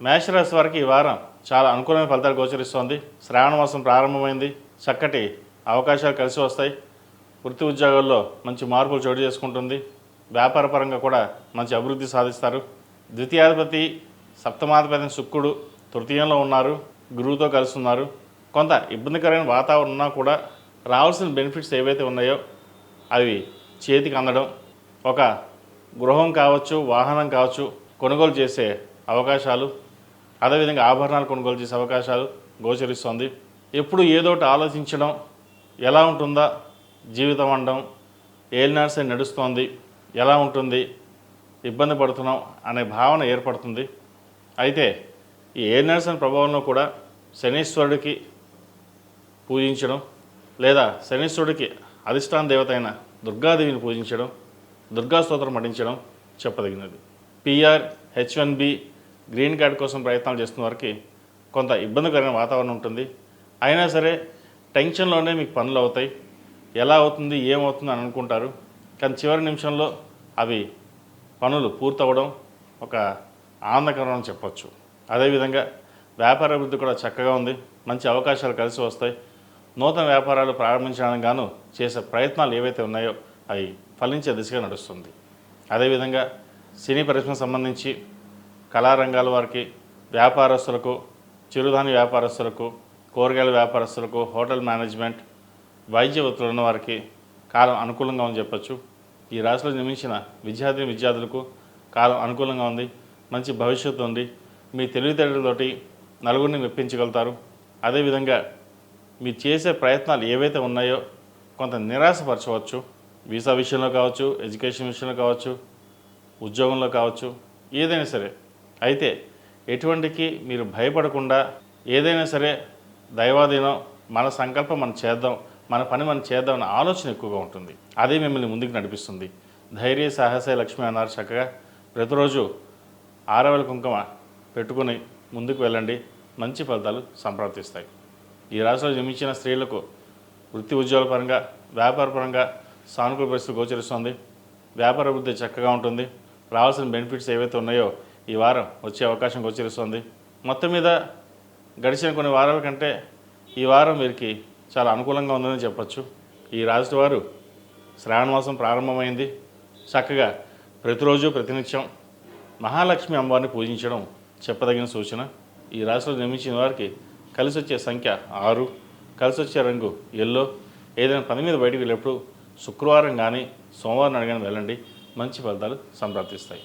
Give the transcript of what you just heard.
మేషరాశి వారికి ఈ వారం చాలా అనుకూలమైన ఫలితాలు గోచరిస్తోంది. శ్రావణ మాసం ప్రారంభమైంది. చక్కటి అవకాశాలు కలిసి వస్తాయి. వృత్తి ఉద్యోగాల్లో మంచి మార్పులు చోటు చేసుకుంటుంది. వ్యాపార పరంగా కూడా మంచి అభివృద్ధి సాధిస్తారు. ద్వితీయాధిపతి సప్తమాధిపతి శుక్రుడు తృతీయంలో ఉన్నారు. గురువుతో కలిసి ఉన్నారు. కొంత ఇబ్బందికరమైన వాతావరణం ఉన్నా కూడా రావాల్సిన బెనిఫిట్స్ ఏవైతే ఉన్నాయో అవి చేతికి అందడం, ఒక గృహం కావచ్చు, వాహనం కావచ్చు కొనుగోలు చేసే అవకాశాలు, అదేవిధంగా ఆభరణాలు కొనుగోలు చేసే అవకాశాలు గోచరిస్తోంది. ఎప్పుడు ఏదోటి ఆలోచించడం, ఎలా ఉంటుందా జీవితం అనడం, ఏలినాడ్సే నడుస్తోంది, ఎలా ఉంటుంది, ఇబ్బంది పడుతున్నాం అనే భావన ఏర్పడుతుంది. అయితే ఈ ఏలినాడ్స్ ప్రభావంలో కూడా శనీశ్వరుడికి పూజించడం లేదా శనీశ్వరుడికి అధిష్టాన దేవత అయిన దుర్గాదేవిని పూజించడం, దుర్గా స్తోత్రం పఠించడం చెప్పదగినది. పిఆర్, H1B గ్రీన్ కార్డ్ కోసం ప్రయత్నాలు చేస్తున్న వారికి కొంత ఇబ్బందికరమైన వాతావరణం ఉంటుంది. అయినా సరే టెన్షన్లోనే మీకు పనులు అవుతాయి. ఎలా అవుతుంది, ఏమవుతుంది అని అనుకుంటారు. కానీ చివరి నిమిషంలో అవి పనులు పూర్తవడం ఒక ఆనందకరం అని చెప్పచ్చు. అదేవిధంగా వ్యాపార అభివృద్ధి కూడా చక్కగా ఉంది. మంచి అవకాశాలు కలిసి వస్తాయి. నూతన వ్యాపారాలు ప్రారంభించడానికి గాను చేసే ప్రయత్నాలు ఏవైతే ఉన్నాయో అవి ఫలించే దిశగా నడుస్తుంది. అదేవిధంగా సినీ పరిశ్రమకు సంబంధించి కళారంగాల వారికి, వ్యాపారస్తులకు, చిరుధాన్య వ్యాపారస్తులకు, కూరగాయల వ్యాపారస్తులకు, హోటల్ మేనేజ్మెంట్, వైద్య వృత్తులు ఉన్న వారికి కాలం అనుకూలంగా ఉందని చెప్పచ్చు. ఈ రాశిలో జన్మించిన విద్యార్థులకు కాలం అనుకూలంగా ఉంది. మంచి భవిష్యత్తు ఉంది. మీ తెలివితేటలతోటి నలుగురిని మెప్పించగలుగుతారు. అదేవిధంగా మీరు చేసే ప్రయత్నాలు ఏవైతే ఉన్నాయో కొంత నిరాశపరచవచ్చు. వీసా విషయంలో కావచ్చు, ఎడ్యుకేషన్ విషయంలో కావచ్చు, ఉద్యోగంలో కావచ్చు, ఏదైనా సరే. అయితే ఎటువంటికి మీరు భయపడకుండా ఏదైనా సరే దైవాధీనం, మన సంకల్పం మనం చేద్దాం, మన పని మనం చేద్దాం అనే ఆలోచన ఎక్కువగా ఉంటుంది. అదే మిమ్మల్ని ముందుకు నడిపిస్తుంది. ధైర్య సాహసే లక్ష్మి అన్నారు చక్కగా. ప్రతిరోజు 6,000 కుంకుమ పెట్టుకుని ముందుకు వెళ్ళండి. మంచి ఫలితాలు సంప్రాప్తిస్తాయి. ఈ రాశిలో జన్మించిన స్త్రీలకు వృత్తి ఉద్యోగాల పరంగా, వ్యాపార పరంగా సానుకూల పరిస్థితి గోచరిస్తుంది. వ్యాపార అభివృద్ధి చక్కగా ఉంటుంది. రావాల్సిన బెనిఫిట్స్ ఏవైతే ఉన్నాయో ఈ వారం వచ్చే అవకాశం గోచరిస్తుంది. మొత్తం మీద గడిచిన కొన్ని వారాల కంటే ఈ వారం వీరికి చాలా అనుకూలంగా ఉందని చెప్పచ్చు. ఈ రాశి వారు శ్రావణ మాసం ప్రారంభమైంది. చక్కగా ప్రతిరోజు ప్రతినిత్యం మహాలక్ష్మి అమ్మవారిని పూజించడం చెప్పదగిన సూచన. ఈ రాశిలో జన్మించిన వారికి కలిసి వచ్చే సంఖ్య 6, కలిసి వచ్చే రంగు ఎల్లో. ఏదైనా పని మీద బయటికి వెళ్ళేప్పుడు శుక్రవారం కానీ సోమవారం అడిగిన వెళ్ళండి. మంచి ఫలితాలు సంప్రాప్తిస్తాయి.